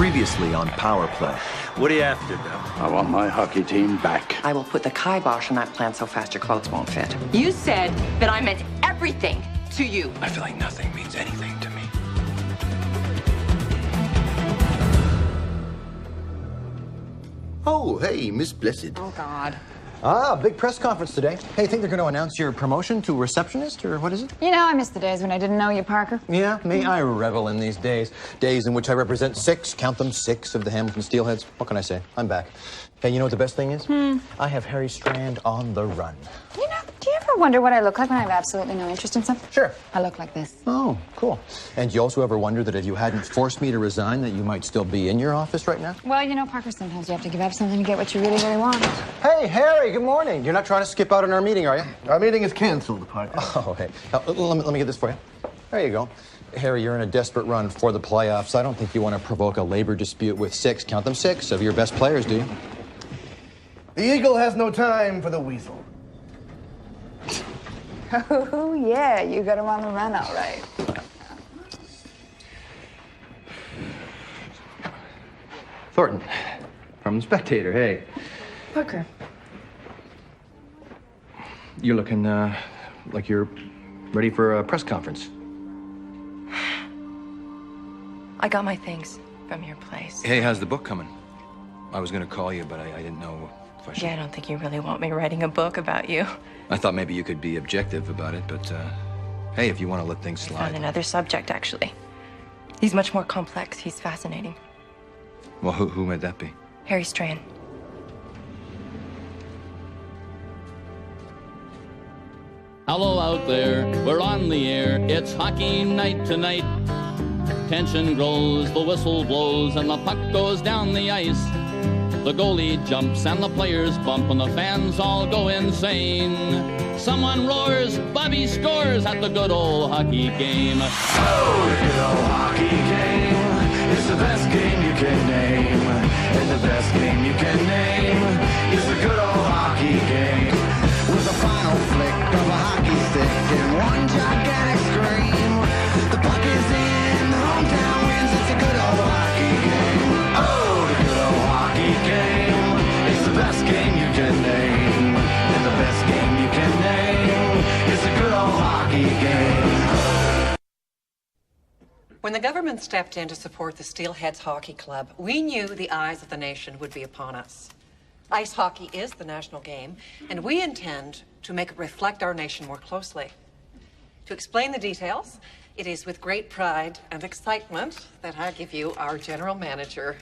Previously on POWERPLAY. What are you after, Doug? I want my hockey team back. I will put the kibosh on that plan so fast your clothes won't fit. You said that I meant everything to you. I feel like nothing means anything to me. Oh, hey, Miss Blessed. Oh, God. Ah, big press conference today. Hey, think they're going to announce your promotion to receptionist, or what is it? You know, I miss the days when I didn't know you, Parker. Yeah, me, I revel in these days. Days in which I represent six, count them, six of the Hamilton Steelheads. What can I say? I'm back. Hey, you know what the best thing is? I have Harry Strand on the run. You know, do you ever wonder what I look like when I have absolutely no interest in something? Sure. I look like this. Oh, cool. And you also ever wonder that if you hadn't forced me to resign, that you might still be in your office right now? Well, you know, Parker, sometimes you have to give up something to get what you really, really want. Hey, Harry, good morning. You're not trying to skip out on our meeting, are you? Our meeting is canceled, Parker. Oh, hey. Let me get this for you. There you go. Harry, you're in a desperate run for the playoffs. I don't think you want to provoke a labor dispute with six, count them, six of your best players, do you? The eagle has no time for the weasel. Oh, yeah, you got him on the run, all right. Thornton, from The Spectator, hey. Parker. You're looking, like you're ready for a press conference. I got my things from your place. Hey, how's the book coming? I was gonna call you, but I didn't know if I should. Yeah, I don't think you really want me writing a book about you. I thought maybe you could be objective about it, but, hey, if you want to let things I found slide. another subject, actually. He's much more complex. He's fascinating. Well, who might that be? Harry Strand. Hello out there, we're on the air. It's hockey night tonight. Tension grows, the whistle blows, and the puck goes down the ice. The goalie jumps and the players bump and the fans all go insane. Someone roars, Bobby scores at the good old hockey game. Oh, the good old hockey game is the best game you can name. And the best game you can name is the good old hockey game. With a final flick of a hockey stick and one gigantic scream. The puck is in, the hometown wins, it's a good old hockey game. Oh, the good old hockey game is the best game you can name. And the best game you can name is the good old hockey game. When the government stepped in to support the Steelheads Hockey Club, we knew the eyes of the nation would be upon us. Ice hockey is the national game, and we intend to make it reflect our nation more closely. To explain the details, it is with great pride and excitement that I give you our general manager,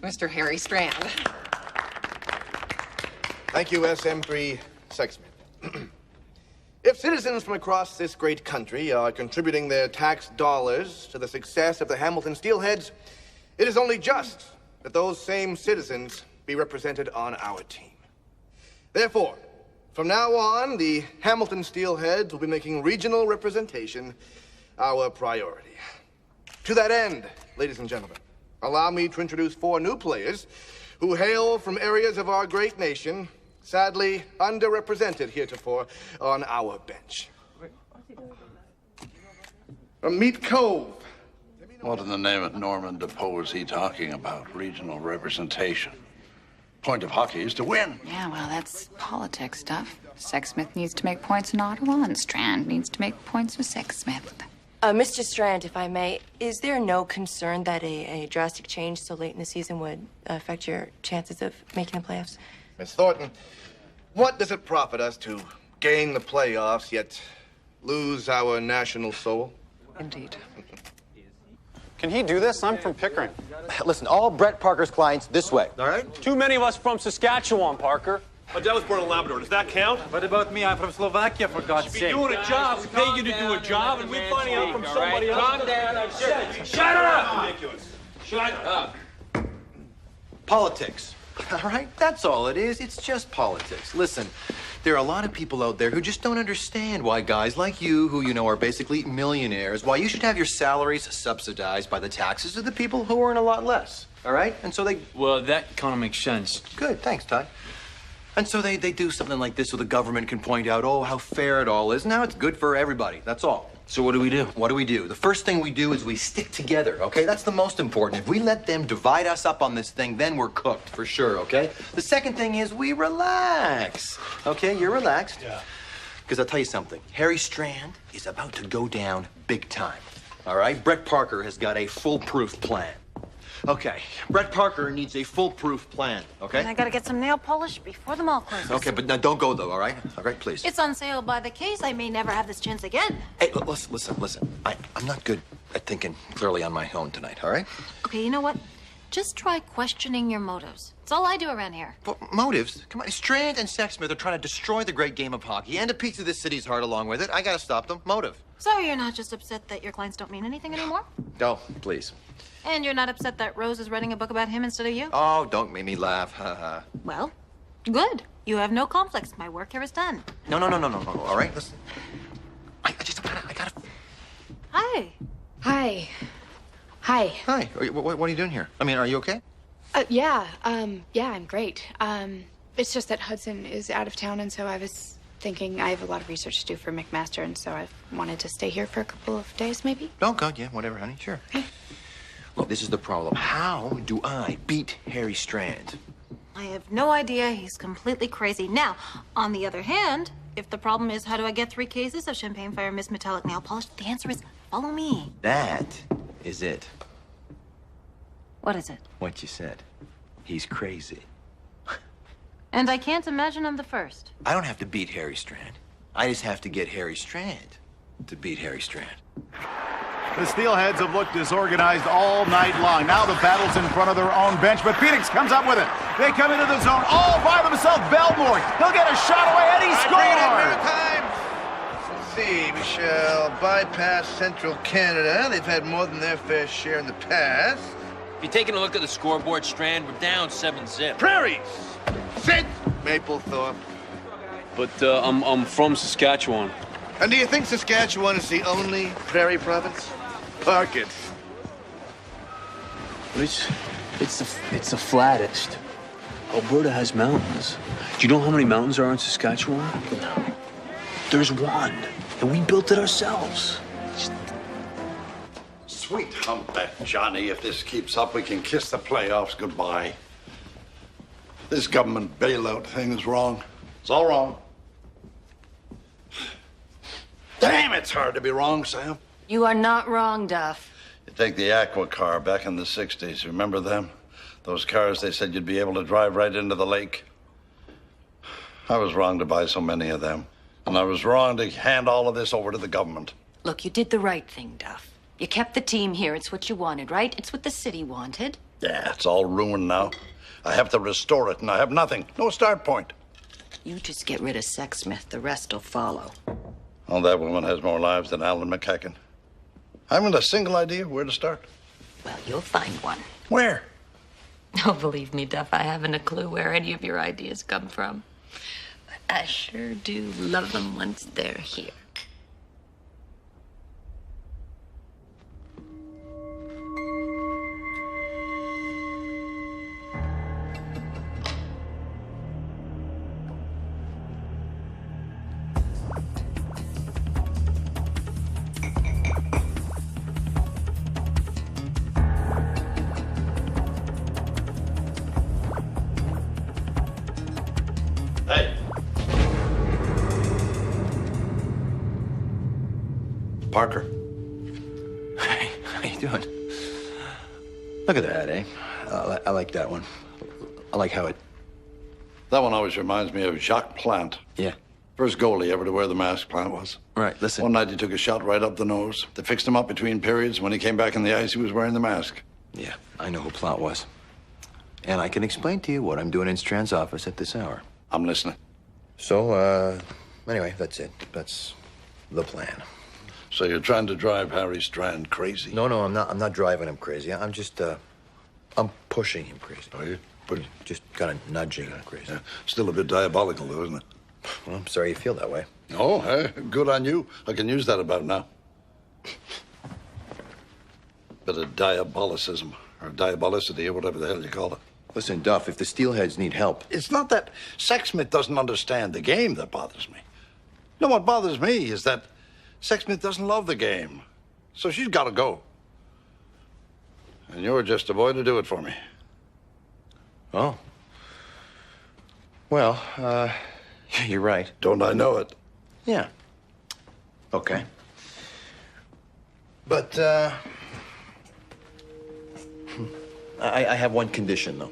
Mr. Harry Strand. Thank you, SM3 Sexsmith. If citizens from across this great country are contributing their tax dollars to the success of the Hamilton Steelheads, it is only just that those same citizens be represented on our team. Therefore, from now on, the Hamilton Steelheads will be making regional representation our priority. To that end, ladies and gentlemen, allow me to introduce 4 new players who hail from areas of our great nation, sadly underrepresented heretofore on our bench. From Meat Cove. What in the name of Norman Depoe is he talking about? Regional representation. Point of hockey is to win. Yeah, well, that's politics stuff. Sexsmith needs to make points in Ottawa, and Strand needs to make points with Sexsmith. Mr. Strand, if I may, is there no concern that a drastic change so late in the season would affect your chances of making the playoffs? Miss Thornton, what does it profit us to gain the playoffs, yet lose our national soul? Indeed. Can he do this? I'm from Pickering. Listen, all Brett Parker's clients this way. All right. Too many of us from Saskatchewan, Parker. My dad was born in Labrador. Does that count? What about me? I'm from Slovakia, for God's sake. You're doing a job. We pay you to do a job, and we're finding out from somebody else. Calm down. I've said. Shut up! Ridiculous. Shut up. Politics. All right? That's all it is. It's just politics. Listen, there are a lot of people out there who just don't understand why guys like you, who you know are basically millionaires, why you should have your salaries subsidized by the taxes of the people who earn a lot less. All right? And so they... Well, that kind of makes sense. Good. Thanks, Ty. And so they do something like this so the government can point out, oh, how fair it all is. Now it's good for everybody. That's all. So what do we do? What do we do? The first thing we do is we stick together, okay? That's the most important. If we let them divide us up on this thing, then we're cooked for sure, okay? The second thing is we relax, okay? You're relaxed. Yeah. Because I'll tell you something. Harry Strand is about to go down big time, all right? Brett Parker has got a foolproof plan. Okay, Brett Parker needs a foolproof plan, okay? And I gotta get some nail polish before the mall closes. Okay, but now don't go though, all right? All right, please. It's on sale by the case. I may never have this chance again. Hey, listen. I'm not good at thinking clearly on my own tonight, all right? Okay, you know what? Just try questioning your motives. It's all I do around here. Well, motives? Come on, Strand and Sexsmith are trying to destroy the great game of hockey and a piece of this city's heart along with it. I gotta stop them. Motive. So you're not just upset that your clients don't mean anything anymore? No, please. And you're not upset that Rose is writing a book about him instead of you? Oh, don't make me laugh. Well, good. You have no conflicts. My work here is done. No. All right, listen. I gotta. Hi. Hi. Hi. Hi. What are you doing here? I mean, are you okay? Yeah, I'm great. It's just that Hudson is out of town, and so I was thinking I have a lot of research to do for McMaster, and so I've wanted to stay here for a couple of days, maybe. Oh, God, yeah, whatever, honey, sure. Look, this is the problem. How do I beat Harry Strand? I have no idea. He's completely crazy. Now, on the other hand, if the problem is how do I get 3 cases of Champagne Fire Mist Metallic Nail Polish, the answer is follow me. That is it. What is it? What you said. He's crazy. And I can't imagine I'm the first. I don't have to beat Harry Strand. I just have to get Harry Strand to beat Harry Strand. The Steelheads have looked disorganized all night long. Now the battle's in front of their own bench, but Phoenix comes up with it. They come into the zone all by themselves. Belmore, he'll get a shot away, and he scores! Let's see, we shall bypass Central Canada. They've had more than their fair share in the past. If you're taking a look at the scoreboard, Strand, we're down 7-0. Prairies! Sit! Maplethorpe. But I'm from Saskatchewan. And do you think Saskatchewan is the only prairie province? Park it. But it's the flattest. Alberta has mountains. Do you know how many mountains there are in Saskatchewan? No. There's one, and we built it ourselves. Sweet humpback, Johnny. If this keeps up, we can kiss the playoffs goodbye. This government bailout thing is wrong. It's all wrong. Damn, it's hard to be wrong, Sam. You are not wrong, Duff. You take the Aqua car back in the 60s. Remember them? Those cars they said you'd be able to drive right into the lake. I was wrong to buy so many of them. And I was wrong to hand all of this over to the government. Look, you did the right thing, Duff. You kept the team here. It's what you wanted, right? It's what the city wanted. Yeah, it's all ruined now. I have to restore it, and I have nothing. No start point. You just get rid of Sexsmith. The rest will follow. Oh, that woman has more lives than Alan McCacken. I haven't a single idea where to start. Well, you'll find one. Where? Oh, believe me, Duff, I haven't a clue where any of your ideas come from. But I sure do love them once they're here. Parker. Hey, how you doing? Look at that, eh? I like that one. I like how it... That one always reminds me of Jacques Plante. Yeah. First goalie ever to wear the mask, Plante was. Right, listen. One night he took a shot right up the nose. They fixed him up between periods. When he came back in the ice, he was wearing the mask. Yeah, I know who Plante was. And I can explain to you what I'm doing in Strand's office at this hour. I'm listening. So, anyway, that's it. That's the plan. So you're trying to drive Harry Strand crazy? No, I'm not. I'm not driving him crazy. I'm just, I'm pushing him crazy. Are you? Just kind of nudging him crazy. Yeah. Still a bit diabolical, though, isn't it? Well, I'm sorry you feel that way. Oh, hey, good on you. I can use that about now. Bit of diabolicism, or diabolicity, or whatever the hell you call it. Listen, Duff, if the Steelheads need help... It's not that Sexsmith doesn't understand the game that bothers me. No, what bothers me is that Sexsmith doesn't love the game, so she's got to go. And you're just a boy to do it for me. Oh. Well, you're right. Don't I know it? Yeah. Okay. But, I have one condition, though.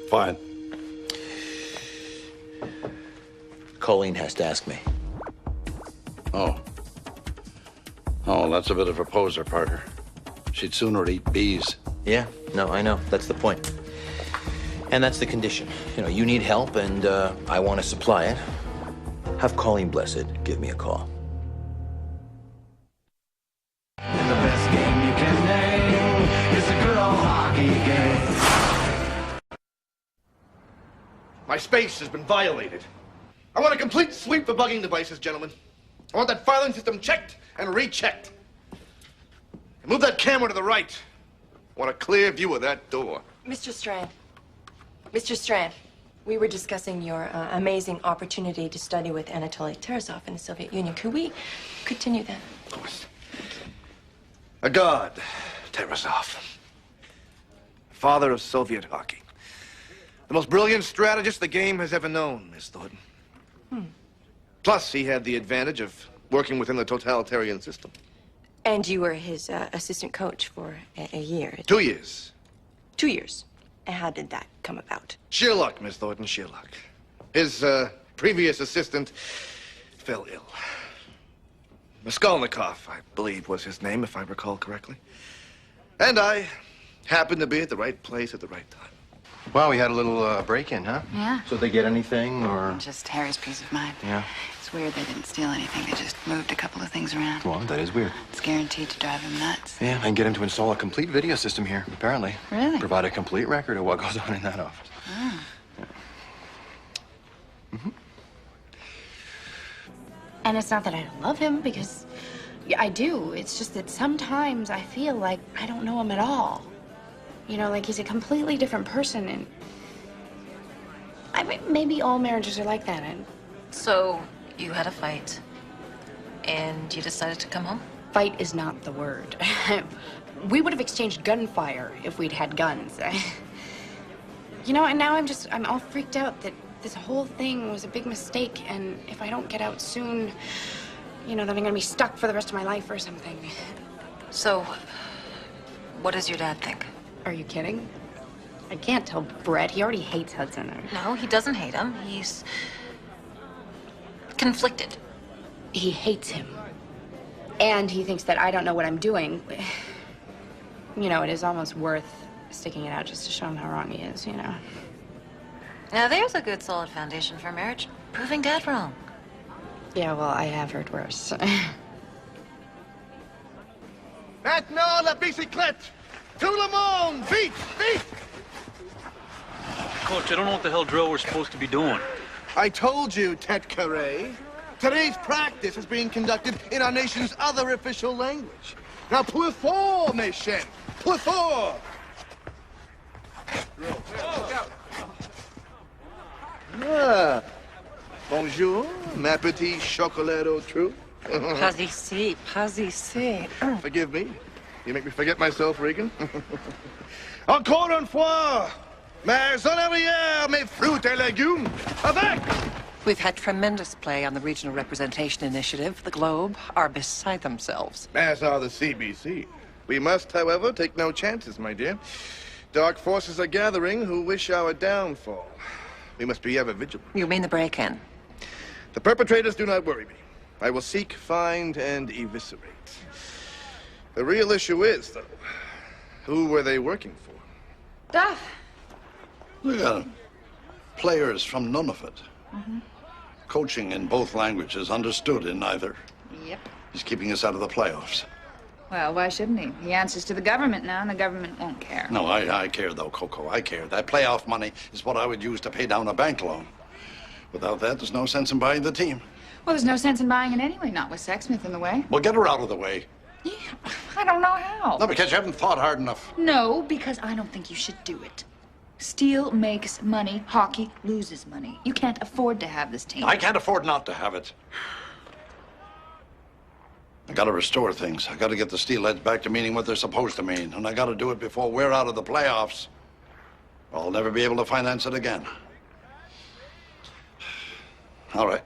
Fine. Colleen has to ask me. Oh. Oh, that's a bit of a poser, partner. She'd sooner eat bees. Yeah, no, I know. That's the point. And that's the condition. You know, you need help, and I want to supply it. Have Colleen Blessed give me a call. And the best game you can name is a good old hockey game. My space has been violated. I want a complete sweep of bugging devices, gentlemen. I want that filing system checked and rechecked. Move that camera to the right. I want a clear view of that door. Mr. Strand. Mr. Strand, we were discussing your amazing opportunity to study with Anatoly Tarasov in the Soviet Union. Could we continue then? Of course. A god, Tarasov. Father of Soviet hockey. The most brilliant strategist the game has ever known, Miss Thornton. Plus, he had the advantage of working within the totalitarian system. And you were his assistant coach for a year. 2 years. 2 years. And how did that come about? Sheer luck, Miss Thornton, sheer luck. His previous assistant fell ill. Raskolnikov, I believe, was his name, if I recall correctly. And I happened to be at the right place at the right time. Wow, we had a little break-in, huh? Yeah. So they get anything, or? Just Harry's peace of mind. Yeah. It's weird they didn't steal anything. They just moved a couple of things around. Well, that is weird. It's guaranteed to drive him nuts. Yeah, and get him to install a complete video system here, apparently. Really? Provide a complete record of what goes on in that office. Oh. Yeah. Mm-hmm. And it's not that I don't love him, because yeah, I do. It's just that sometimes I feel like I don't know him at all. You know, like he's a completely different person, and I mean, maybe all marriages are like that. And So, you had a fight, and you decided to come home? fight is not the word. We would have exchanged gunfire if we'd had guns. You know, and now I'm all freaked out that this whole thing was a big mistake, and if I don't get out soon, you know, then I'm gonna be stuck for the rest of my life or something. So, what does your dad think? Are you kidding? I can't tell Brett. He already hates Hudson. No, he doesn't hate him. He's conflicted. He hates him. And he thinks that I don't know what I'm doing. You know, it is almost worth sticking it out just to show him how wrong he is, you know. Now, there's a good, solid foundation for marriage. Proving Dad wrong. Yeah, well, I have heard worse. Maintenant, la bicyclette! Tout le monde! Vite! Vite! Coach, I don't know what the hell drill we're supposed to be doing. I told you, Tete Carré. Today's practice is being conducted in our nation's other official language. Now, plus fort, mes chiens! Plus fort! Ah. Bonjour, ma petite chocolat au trou. Pas ici, pas ici. Forgive me. You make me forget myself, Regan. Encore une fois, mais en arrière, mes fruits et légumes. Avec! We've had tremendous play on the Regional Representation Initiative. The Globe are beside themselves. As are the CBC. We must, however, take no chances, my dear. Dark forces are gathering who wish our downfall. We must be ever vigilant. You mean the break-in? The perpetrators do not worry me. I will seek, find, and eviscerate. The real issue is, though, who were they working for? Duff! Look at him. Players from none of it. Coaching in both languages, understood in neither. Yep. He's keeping us out of the playoffs. Well, why shouldn't he? He answers to the government now, and the government won't care. No, I care, though, Coco. I care. That playoff money is what I would use to pay down a bank loan. Without that, there's no sense in buying the team. Well, there's no sense in buying it anyway, not with Sexsmith in the way. Well, get her out of the way. Yeah, I don't know how. No, because you haven't thought hard enough. No, because I don't think you should do it. Steel makes money, hockey loses money. You can't afford to have this team. I can't afford not to have it. I gotta restore things. I gotta get the Steelheads back to meaning what they're supposed to mean. And I gotta do it before we're out of the playoffs. I'll never be able to finance it again. All right.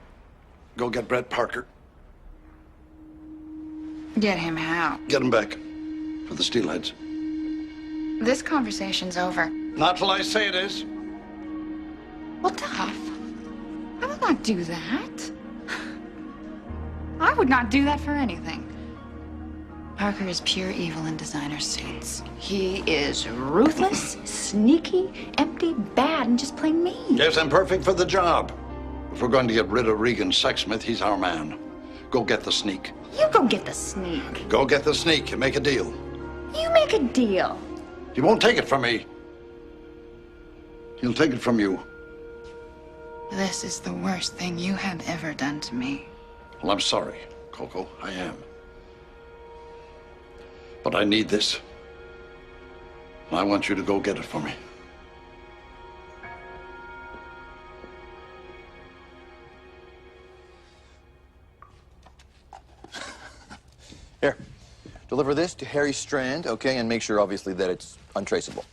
Go get Brett Parker. Get him how? Get him back for the Steelheads. This conversation's over. Not till I say it is. Well, Duff, I will not do that. I would not do that for anything. Parker is pure evil in designer suits. He is ruthless, sneaky, empty, bad, and just plain mean. Yes, and perfect for the job. If we're going to get rid of Regan Sexsmith, he's our man. Go get the sneak. You go get the sneak. Go get the sneak and make a deal. You make a deal. He won't take it from me. He'll take it from you. This is the worst thing you have ever done to me. Well, I'm sorry, Coco. I am. But I need this. And I want you to go get it for me. Here, deliver this to Harry Strand, okay, and make sure, obviously, that it's untraceable.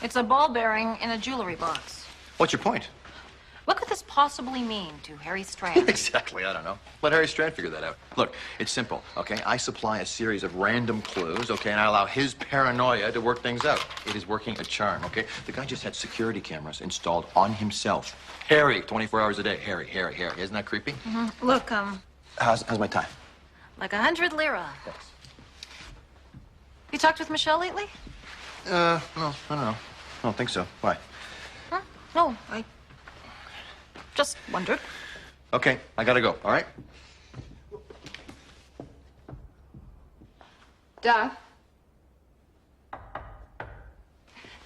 It's a ball bearing in a jewelry box. What's your point? What could this possibly mean to Harry Strand? Exactly, I don't know. Let Harry Strand figure that out. Look, it's simple, okay? I supply a series of random clues, okay, and I allow his paranoia to work things out. It is working a charm, okay? The guy just had security cameras installed on himself. Harry, 24 hours a day. Harry. Isn't that creepy? Mm-hmm. Look, How's my time? like 100 lira. Thanks. You talked with Michelle lately? No, I don't know. I don't think so. Why? Huh? No, I just wondered. Okay, I gotta go, all right? Duff.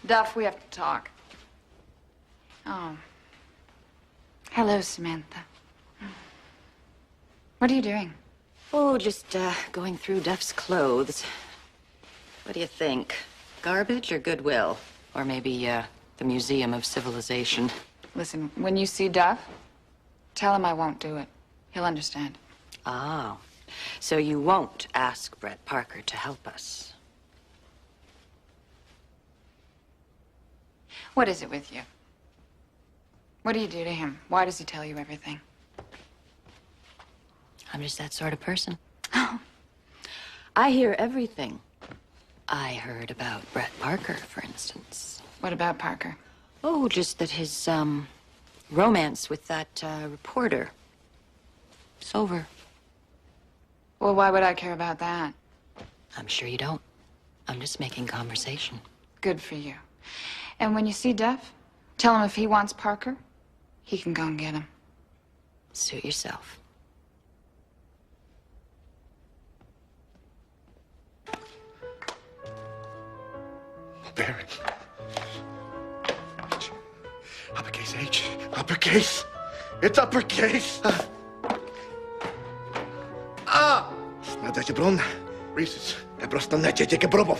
Duff, we have to talk. Oh. Hello, Samantha. What are you doing? Oh, just going through Duff's clothes. What do you think? Garbage or Goodwill? Or maybe the Museum of Civilization? Listen, when you see Duff, tell him I won't do it. He'll understand. Oh, so you won't ask Brett Parker to help us? What is it with you? What do you do to him? Why does he tell you everything? I'm just that sort of person. I hear everything. I heard about Brett Parker, for instance. What about Parker? Oh, just that his, romance with that, reporter. It's over. Well, why would I care about that? I'm sure you don't. I'm just making conversation. Good for you. And when you see Duff, tell him if he wants Parker, he can go and get him. Suit yourself. Baron. Uppercase H. Uppercase. It's uppercase. Nadejdzie Bron. Reese's. Ja prosto necie próbował.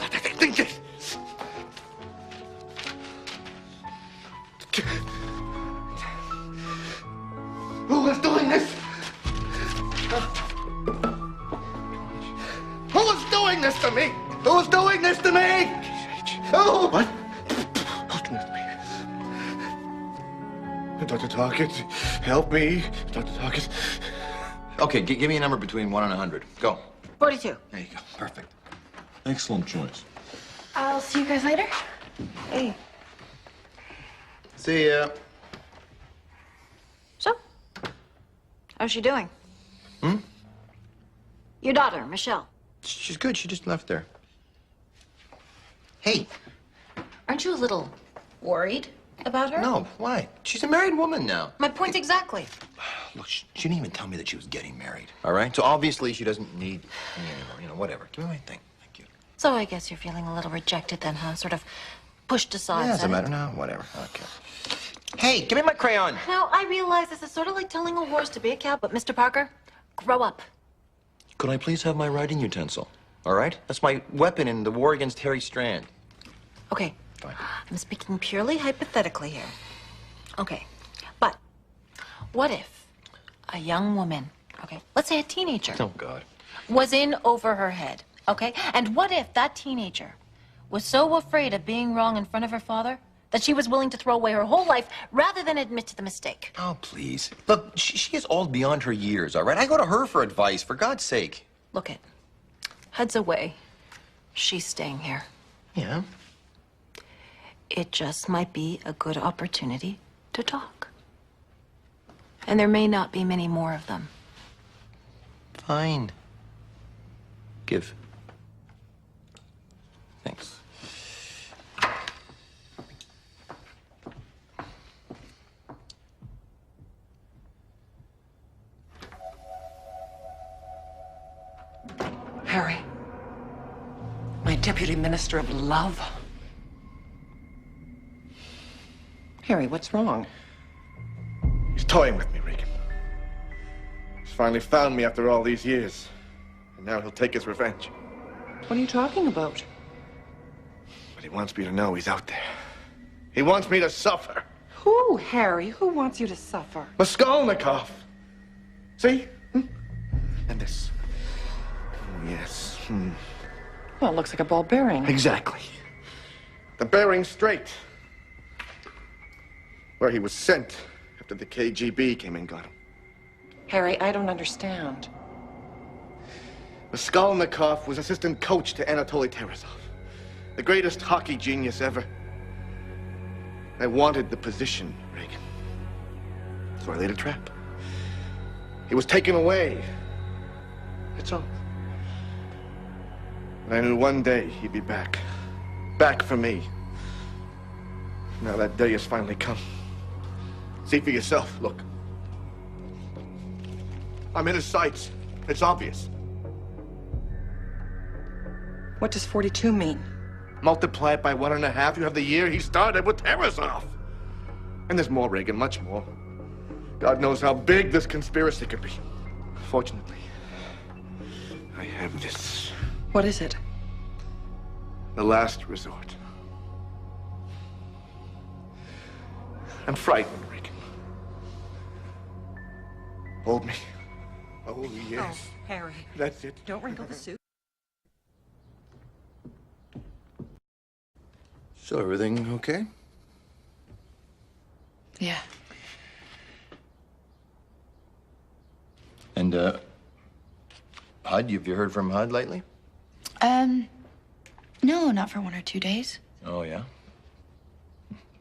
Who is doing this? Who is doing this to me? Who is doing this to me? Who? What? Who's doing this to me? Dr. Tarkett, help me. Dr. Tarkett. Okay, give me a number between 1 and 100. Go. 42. There you go. Perfect. Excellent choice. I'll see you guys later. Hey. See ya. So, how's she doing? Hmm? Your daughter, Michelle. She's good. She just left there. Hey. Aren't you a little worried about her? No, why? She's a married woman now. My point exactly. Look, she didn't even tell me that she was getting married. All right? So obviously she doesn't need me anymore. You know, whatever. Give me my thing. Thank you. So I guess you're feeling a little rejected then, huh? Sort of pushed aside. Yeah, doesn't matter now. Whatever. Okay. Hey, give me my crayon. Now, I realize this is sort of like telling a horse to be a cow, but Mr. Parker, grow up. Could I please have my writing utensil? All right? That's my weapon in the war against Harry Strand. Okay. Fine. I'm speaking purely hypothetically here. Okay. But what if a young woman, okay, let's say a teenager. Oh, God. was in over her head, okay? And what if that teenager was so afraid of being wrong in front of her father that she was willing to throw away her whole life rather than admit to the mistake? Oh, please. Look, she is old beyond her years, all right? I go to her for advice, for God's sake. Look it. Hud's away. She's staying here. Yeah? It just might be a good opportunity to talk. And there may not be many more of them. Fine. Give. Thanks. Harry, my deputy minister of love. Harry, what's wrong? He's toying with me, Regan. He's finally found me after all these years. And now he'll take his revenge. What are you talking about? But he wants me to know he's out there. He wants me to suffer. Who, Harry? Who wants you to suffer? Raskolnikov. See? And this. Oh, yes. Well, it looks like a ball bearing. Exactly. The bearing's straight. Where he was sent after the KGB came and got him. Harry, I don't understand. Raskolnikov was assistant coach to Anatoly Terezov, the greatest hockey genius ever. I wanted the position, Regan. So I laid a trap. He was taken away. That's all. But I knew one day he'd be back. Back for me. Now that day has finally come. See for yourself, look. I'm in his sights. It's obvious. What does 42 mean? Multiply it by 1.5, you have the year he started with Terezov. And there's more, Reagan, much more. God knows how big this conspiracy could be. Fortunately, I have this. What is it? The last resort. I'm frightened, Regan. Hold me. Oh, yes. Oh, Harry. That's it. Don't wrinkle the suit. So, everything okay? Yeah. And, Hud, have you heard from Hud lately? No, not for 1 or 2 days. Oh, yeah?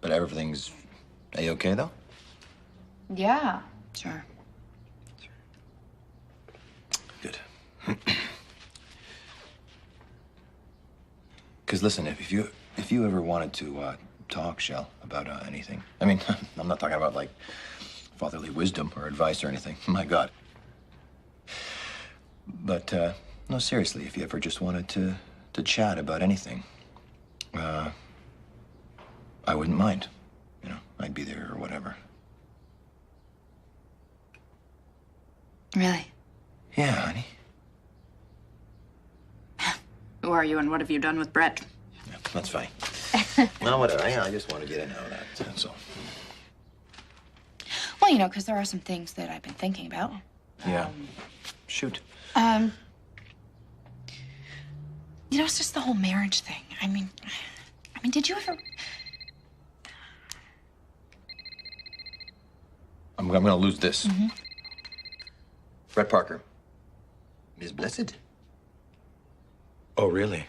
But everything's A-okay, though? Yeah, sure. Good. Because listen, if you ever wanted to talk, Shell, about anything, I mean, I'm not talking about like fatherly wisdom or advice or anything. My God. But no, seriously, if you ever just wanted to chat about anything, I wouldn't mind. You know, I'd be there or whatever. Really? Yeah, honey. Who are you and what have you done with Brett? Yeah, that's fine. No, whatever. I just want to get in out of that, that's all. Well, you know, because there are some things that I've been thinking about. Yeah. Shoot. You know, it's just the whole marriage thing. I mean, did you ever... I'm gonna lose this. Mm-hmm. Brett Parker. Ms. Blessed. Oh, really?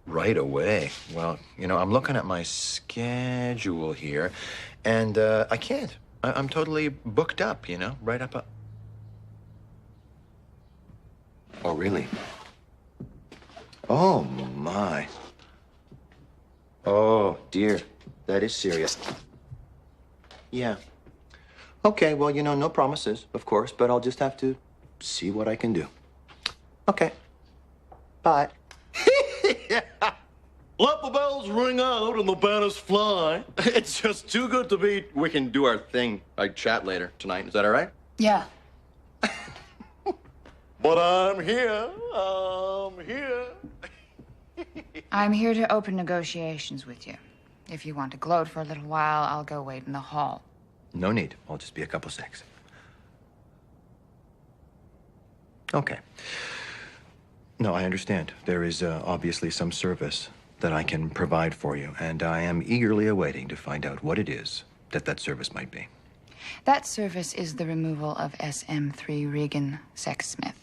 Right away. Well, you know, I'm looking at my schedule here, and I can't. I'm totally booked up, you know, right up. Oh, really? Oh, my. Oh, dear. That is serious. Yeah. Okay, well, you know, no promises, of course, but I'll just have to see what I can do. Okay. Bye. Let the bells ring out and the banners fly. It's just too good to be. We can do our thing. I chat later tonight. Is that all right? Yeah. But I'm here. I'm here. I'm here to open negotiations with you. If you want to gloat for a little while, I'll go wait in the hall. No need. I'll just be a couple secs. Okay. No, I understand. There is obviously some service that I can provide for you, and I am eagerly awaiting to find out what it is that service might be. That service is the removal of SM3 Regan Sexsmith.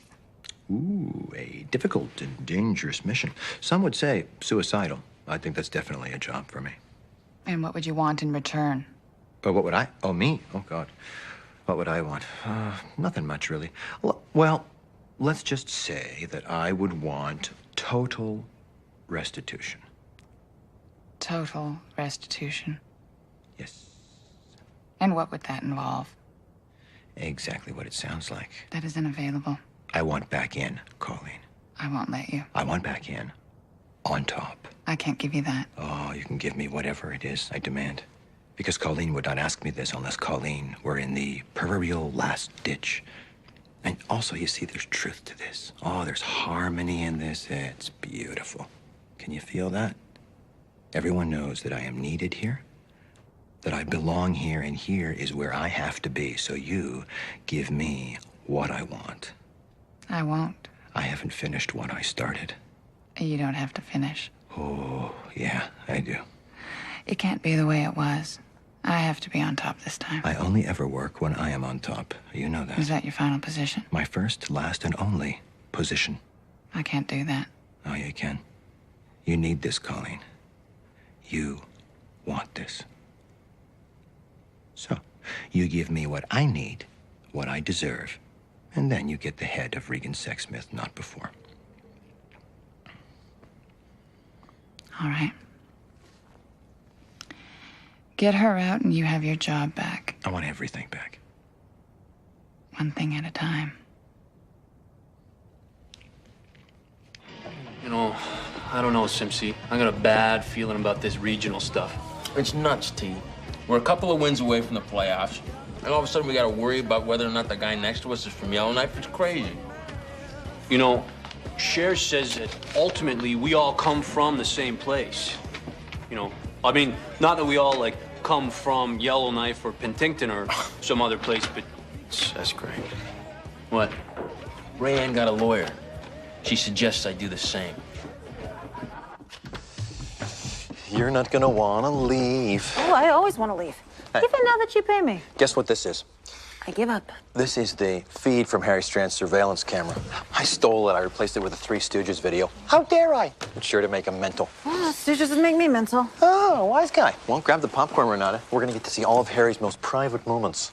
Ooh, a difficult and dangerous mission. Some would say suicidal. I think that's definitely a job for me. And what would you want in return? Oh, what would I? Oh, me? Oh, God. What would I want? Nothing much, really. Well, let's just say that I would want total restitution. Total restitution? Yes. And what would that involve? Exactly what it sounds like. That isn't available. I want back in, Colleen. I won't let you. I want back in. On top. I can't give you that. Oh, you can give me whatever it is I demand. Because Colleen would not ask me this unless Colleen were in the proverbial last ditch. And also, you see, there's truth to this. Oh, there's harmony in this. It's beautiful. Can you feel that? Everyone knows that I am needed here, that I belong here, and here is where I have to be. So you give me what I want. I won't. I haven't finished what I started. You don't have to finish. Oh, yeah, I do. It can't be the way it was. I have to be on top this time. I only ever work when I am on top. You know that. Is that your final position? My first, last, and only position. I can't do that. Oh, you can. You need this, Colleen. You want this. So, you give me what I need, what I deserve, and then you get the head of Regan Sexsmith, not before. All right. Get her out and you have your job back. I want everything back. One thing at a time. You know, I don't know, Simpsy. I got a bad feeling about this regional stuff. It's nuts, T. We're a couple of wins away from the playoffs, and all of a sudden we gotta worry about whether or not the guy next to us is from Yellowknife. It's crazy. You know, Cher says that ultimately we all come from the same place. You know, I mean, not that we all, like, come from Yellowknife or Penticton or some other place, but... That's great. What? Rayanne got a lawyer. She suggests I do the same. You're not gonna wanna leave. Oh, I always want to leave. Hey. Even now that you pay me. Guess what this is? I give up. This is the feed from Harry Strand's surveillance camera. I stole it. I replaced it with a Three Stooges video. How dare I? It's sure to make him mental. Oh, Stooges would make me mental. Oh, wise guy. Well, grab the popcorn, Renata. We're gonna get to see all of Harry's most private moments.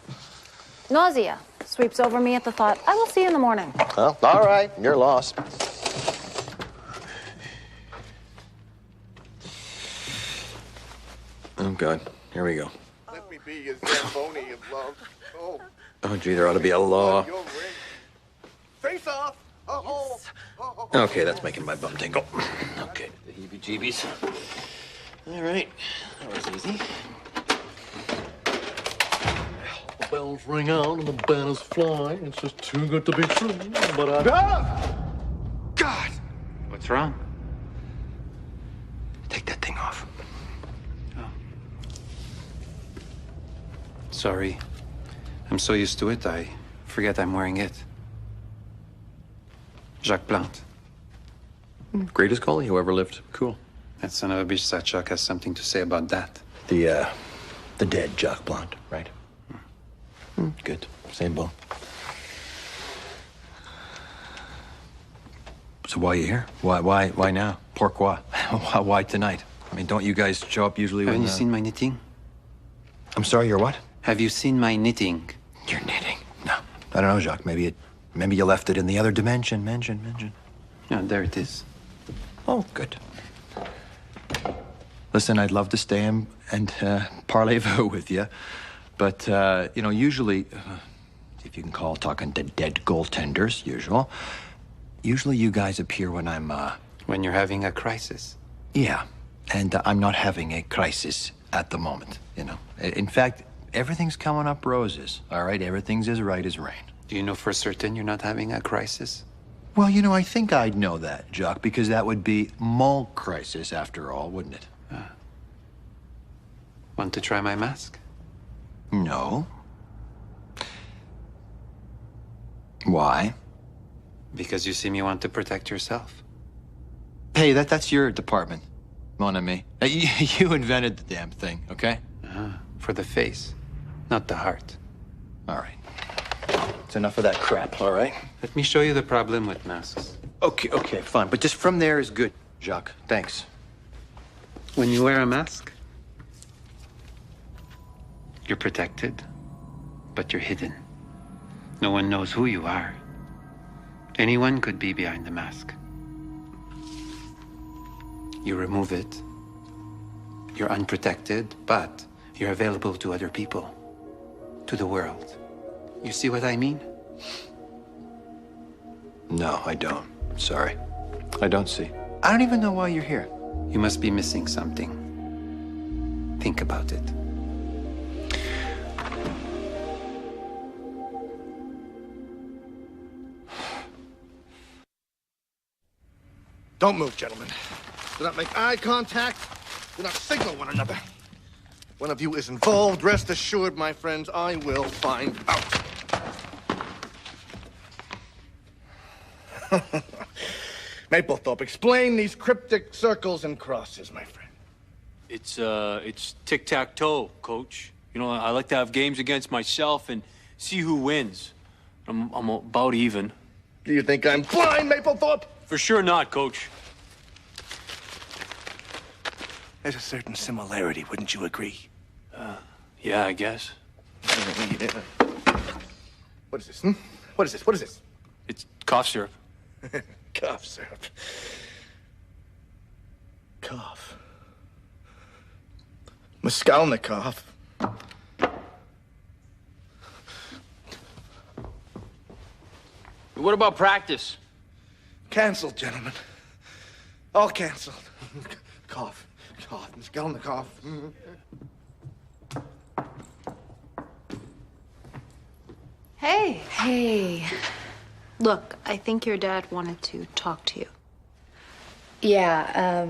Nausea sweeps over me at the thought. I will see you in the morning. Well, all right. Your loss. Oh, God. Here we go. Let me be your Zamboni of love. Oh. Oh, gee, there ought to be a law. Your ring. Face off. Oh. Okay, that's making my bum tingle. Okay. The heebie-jeebies. All right. That was easy. The bells ring out and the banners fly. It's just too good to be true, but I... God! What's wrong? Take that thing off. Sorry. I'm so used to it, I forget I'm wearing it. Jacques Plante. Greatest goalie who ever lived. Cool. That son of a bitch, that Jacques has something to say about that. The dead Jacques Plante, right? Good. Same bone. So why are you here? Why now? Pourquoi? Why tonight? I mean, don't you guys show up usually when... Haven't you seen my knitting? I'm sorry, you're what? Have you seen my knitting? You're knitting? No. I don't know, Jacques. Maybe you left it in the other dimension. Yeah, there it is. Oh, good. Listen, I'd love to stay and parlez-vous with you, but, you know, usually, if you can call talking to dead goaltenders, usually you guys appear when I'm, When you're having a crisis. Yeah, and I'm not having a crisis at the moment, you know. In fact, everything's coming up roses, all right? Everything's as right as rain. Do you know for certain you're not having a crisis? Well, you know, I think I'd know that, Jacques, because that would be mon crisis after all, wouldn't it? Want to try my mask? No. Why? Because you seem you want to protect yourself. Hey, that's your department, mon ami. You invented the damn thing, okay? For the face, not the heart. All right. It's enough of that crap, all right? Let me show you the problem with masks. Okay, fine. But just from there is good, Jacques. Thanks. When you wear a mask, you're protected, but you're hidden. No one knows who you are. Anyone could be behind the mask. You remove it, you're unprotected, but you're available to other people, to the world. You see what I mean? No, I don't. Sorry. I don't see. I don't even know why you're here. You must be missing something. Think about it. Don't move, gentlemen. Do not make eye contact. Do not signal one another. One of you is involved. Rest assured, my friends, I will find out. Maplethorpe, explain these cryptic circles and crosses, my friend. It's tic-tac-toe, Coach. You know, I like to have games against myself and see who wins. I'm about even. Do you think I'm blind, Maplethorpe? For sure not, Coach. There's a certain similarity, wouldn't you agree? Yeah, I guess. Yeah. What is this, What is this? What is this? It's cough syrup. Cough syrup. Cough. Maskalnikov. What about practice? Canceled, gentlemen. All canceled. Cough. Cough. Maskalnikov. Hey. Hey. Look, I think your dad wanted to talk to you. Yeah,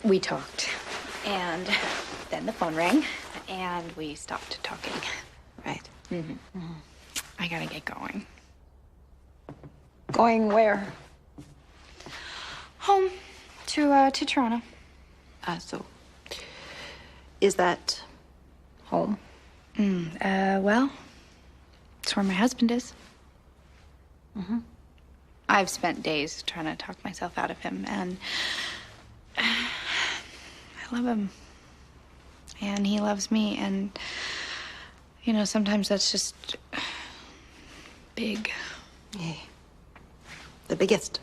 we talked. And then the phone rang, and we stopped talking. Right. I gotta get going. Going where? Home to Toronto. So, is that home? Well, it's where my husband is. I've spent days trying to talk myself out of him, and I love him. And he loves me, and, you know, sometimes that's just big. Yeah. The biggest.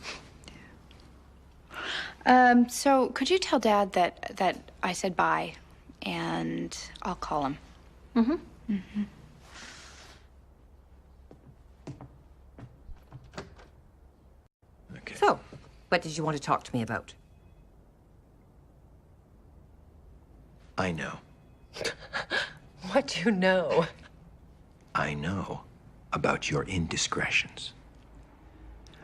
So could you tell Dad that I said bye, and I'll call him? Okay. So, what did you want to talk to me about? I know. What do you know? I know about your indiscretions.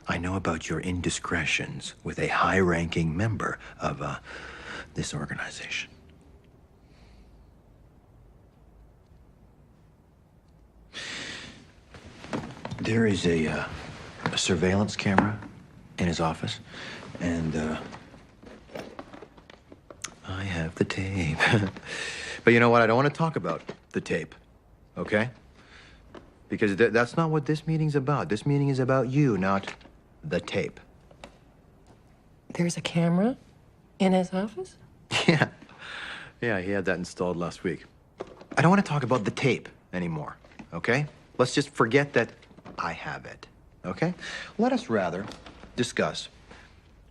I know about your indiscretions with a high-ranking member of this organization. There is a surveillance camera in his office, and I have the tape. But you know what? I don't want to talk about the tape, okay? Because that's not what this meeting's about. This meeting is about you, not the tape. There's a camera in his office? Yeah. Yeah, he had that installed last week. I don't want to talk about the tape anymore, okay? Let's just forget that I have it, okay? Let us rather discuss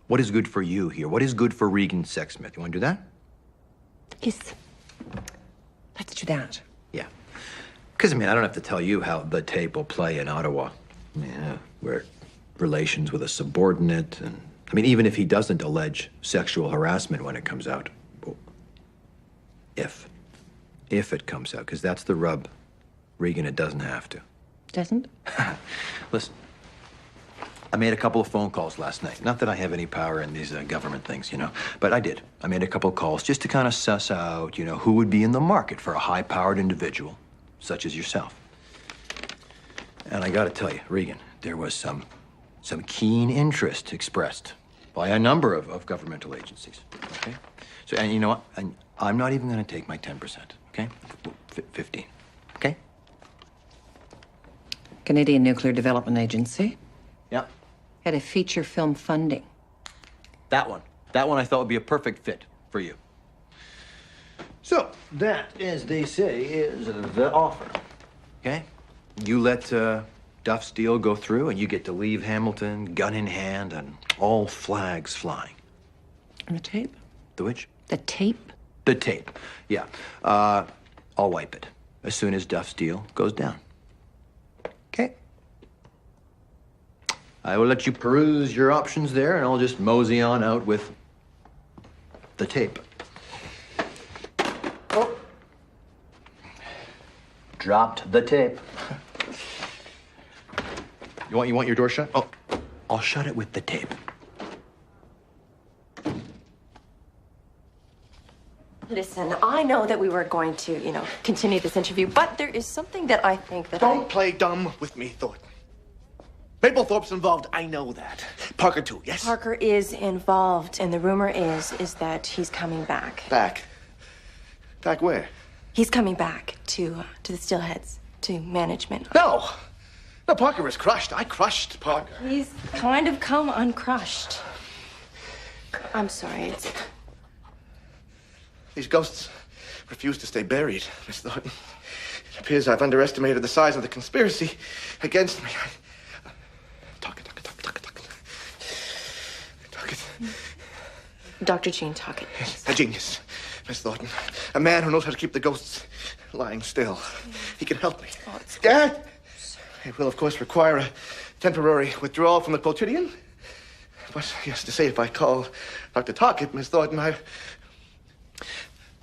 what is good for you here. What is good for Regan Sexsmith? You want to do that? Yes. Let's do that. Yeah. Because, I mean, I don't have to tell you how the tape will play in Ottawa. Yeah, where relations with a subordinate, and, I mean, even if he doesn't allege sexual harassment when it comes out. If it comes out, because that's the rub. Regan, it doesn't have to. Doesn't? Listen, I made a couple of phone calls last night. Not that I have any power in these government things, you know, but I did. I made a couple of calls just to kind of suss out, you know, who would be in the market for a high-powered individual such as yourself. And I got to tell you, Regan, there was some some keen interest expressed by a number of governmental agencies, okay? So, and you know what? And I'm not even going to take my 10%, okay? 15, okay? Canadian Nuclear Development Agency. Yeah. Had a feature film funding. That one I thought would be a perfect fit for you. So, that, as they say, is the offer, okay? You let Duff's deal go through, and you get to leave Hamilton, gun in hand, and all flags flying. And the tape? The which? The tape? The tape, yeah. I'll wipe it as soon as Duff's deal goes down. Okay? I will let you peruse your options there, and I'll just mosey on out with the tape. Oh. Dropped the tape. You want your door shut? Oh, I'll shut it with the tape. Listen, I know that we were going to, continue this interview, but there is something that I think that Don't play dumb with me, Thornton. Mapplethorpe's involved, I know that. Parker too, yes? Parker is involved, and the rumor is that he's coming back. Back? Back where? He's coming back to the Steelheads, to management. No, Parker is crushed. I crushed Parker. He's kind of come uncrushed. I'm sorry, These ghosts refuse to stay buried, Miss Thornton. It appears I've underestimated the size of the conspiracy against me. Talk it. Dr. Gene Tuckett. A genius, Miss Thornton. A man who knows how to keep the ghosts lying still. He can help me. Oh, it's Dad! It will, of course, require a temporary withdrawal from the quotidian. But, yes, to say if I call Dr. Tuckett, Miss Thornton, I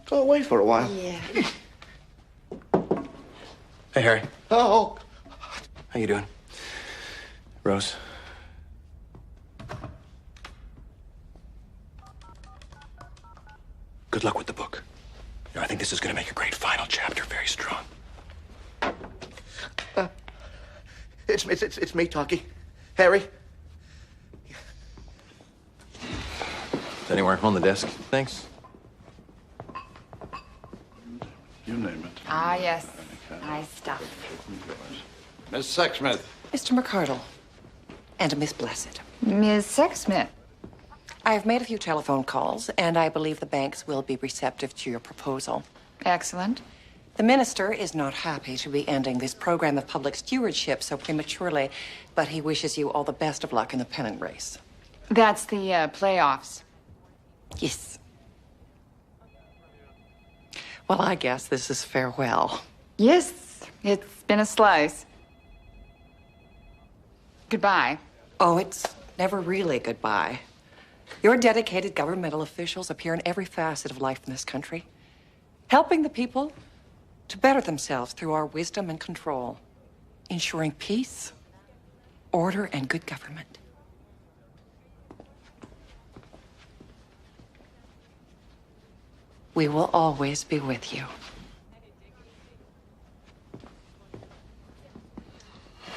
go away for a while. Yeah. Hey, Harry. Oh. How you doing? Rose? Good luck with the book. I think this is going to make a great final chapter, very strong. It's me, Talkie. Harry. Is anywhere on the desk? Thanks. You name it. Ah, yes. Nice stuff. Miss Sexsmith. Mr. McCardle. And Miss Blessed. Ms. Sexsmith. I have made a few telephone calls, and I believe the banks will be receptive to your proposal. Excellent. The minister is not happy to be ending this program of public stewardship so prematurely, but he wishes you all the best of luck in the pennant race. That's the playoffs. Yes. Well, I guess this is farewell. Yes, it's been a slice. Goodbye. Oh, it's never really goodbye. Your dedicated governmental officials appear in every facet of life in this country, helping the people to better themselves through our wisdom and control, ensuring peace, order, and good government. We will always be with you.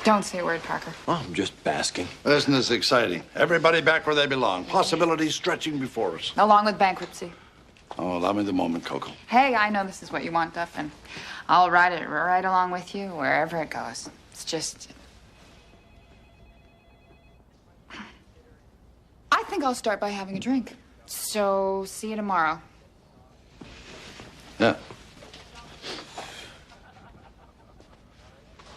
Don't say a word, Parker. Well, I'm just basking. Isn't this exciting? Everybody back where they belong. Possibilities stretching before us. Along with bankruptcy. Oh, allow me the moment, Coco. Hey, I know this is what you want, Duff, and I'll ride it right along with you wherever it goes. It's just... I think I'll start by having a drink. So, see you tomorrow. Yeah.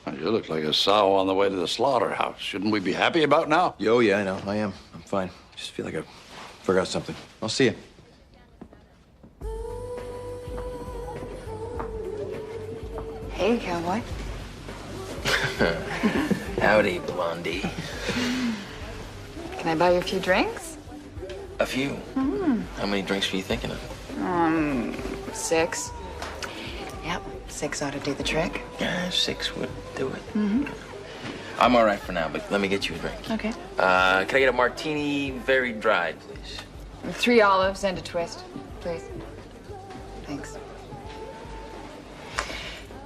Well, you look like a sow on the way to the slaughterhouse. Shouldn't we be happy about now? Oh, yeah, I know. I am. I'm fine. Just feel like I forgot something. I'll see you. Hey, cowboy. Howdy, Blondie. Can I buy you a few drinks? A few. Hmm. How many drinks were you thinking of? 6. Yep, 6 ought to do the trick. Yeah, 6 would do it. Mm-hmm. I'm all right for now, but let me get you a drink. Okay. Can I get a martini, very dry, please? 3 olives and a twist, please. Thanks.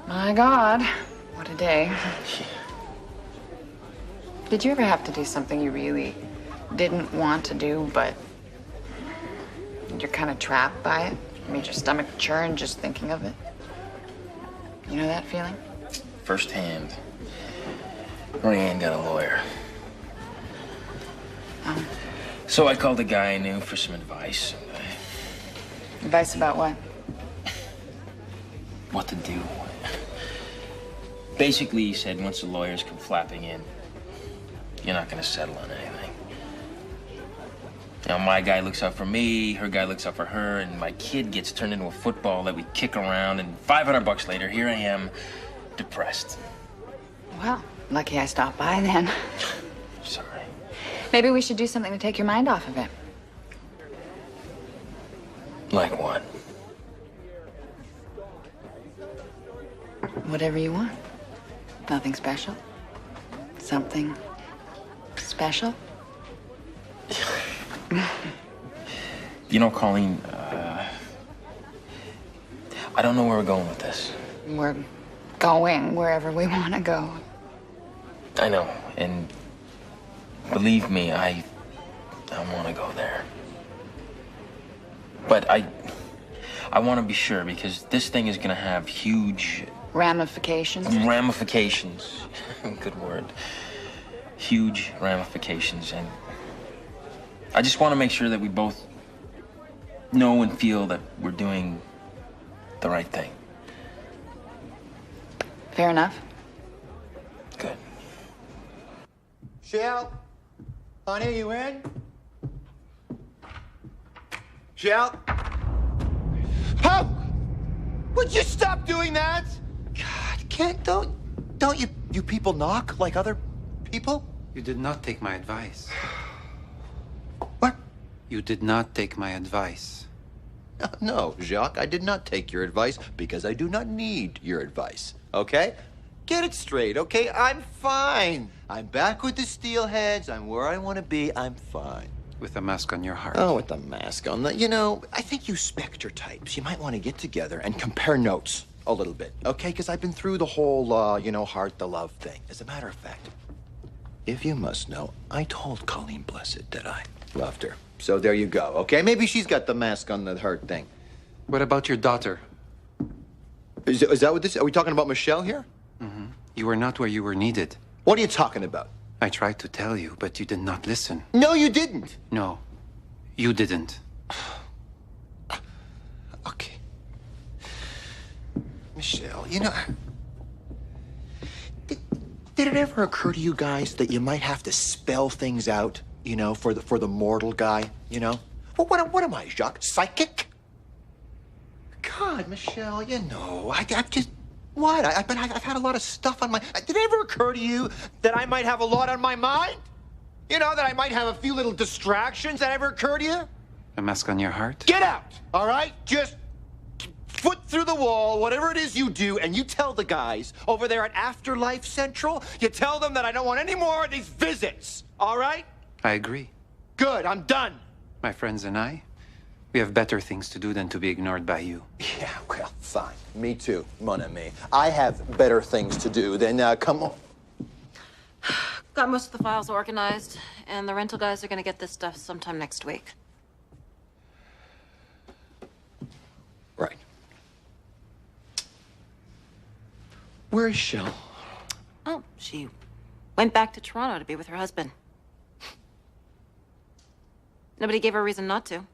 My God, what a day. Did you ever have to do something you really didn't want to do, but you're kind of trapped by it? Made your stomach churn just thinking of it? You know that feeling? Firsthand. Ryan got a lawyer. So I called a guy I knew for some advice. Advice about what? What to do. Basically, he said once the lawyers come flapping in, you're not gonna settle on anything. Now, my guy looks out for me, her guy looks out for her, and my kid gets turned into a football that we kick around, and $500 later, here I am, depressed. Well, lucky I stopped by then. Sorry. Maybe we should do something to take your mind off of it. Like what? Whatever you want. Nothing special? Something special? You know, Colleen, I don't know where we're going with this. We're going wherever we want to go. I know, and believe me, I want to go there. But I want to be sure, because this thing is going to have huge... Ramifications? Ramifications. Good word. Huge ramifications, and I just want to make sure that we both know and feel that we're doing the right thing. Fair enough. Good. Shell? Honey, you in? Shell? How? Would you stop doing that? God, don't you people knock like other people? You did not take my advice. What? You did not take my advice. No, Jacques, I did not take your advice because I do not need your advice, okay? Get it straight, okay? I'm fine. I'm back with the Steelheads. I'm where I want to be. I'm fine. With a mask on your heart. Oh, with the mask on. You know, I think you specter types. You might want to get together and compare notes a little bit, okay? Because I've been through the whole, you know, heart to love thing. As a matter of fact, if you must know, I told Colleen Blessed that I loved her. So there you go, okay? Maybe she's got the mask on the heart thing. What about your daughter? Is that what this? Are we talking about Michelle here? Mm-hmm. You were not where you were needed. What are you talking about? I tried to tell you, but you did not listen. No, you didn't. No, you didn't. Okay. Michelle, you know, did it ever occur to you guys that you might have to spell things out, you know, for the mortal guy, you know? Well, what am I, Jacques? Psychic? God, Michelle, you know, I've just... What? I've had a lot of stuff on my... Did it ever occur to you that I might have a lot on my mind? You know, that I might have a few little distractions that ever occur to you? A mask on your heart? Get out, all right? Just foot through the wall, whatever it is you do, and you tell the guys over there at Afterlife Central, you tell them that I don't want any more of these visits, all right? I agree. Good, I'm done. My friends and I, we have better things to do than to be ignored by you. Yeah, well, fine. Me too, mon ami. I have better things to do than, come on. Got most of the files organized, and the rental guys are gonna get this stuff sometime next week. Right. Where is Shell? Oh, she went back to Toronto to be with her husband. Nobody gave her a reason not to.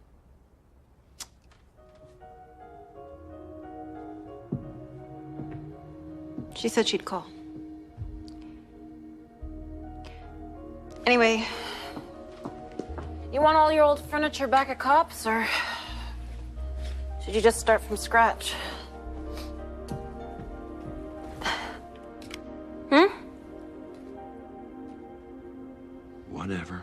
She said she'd call. Anyway, you want all your old furniture back at Cops, or should you just start from scratch? Whatever.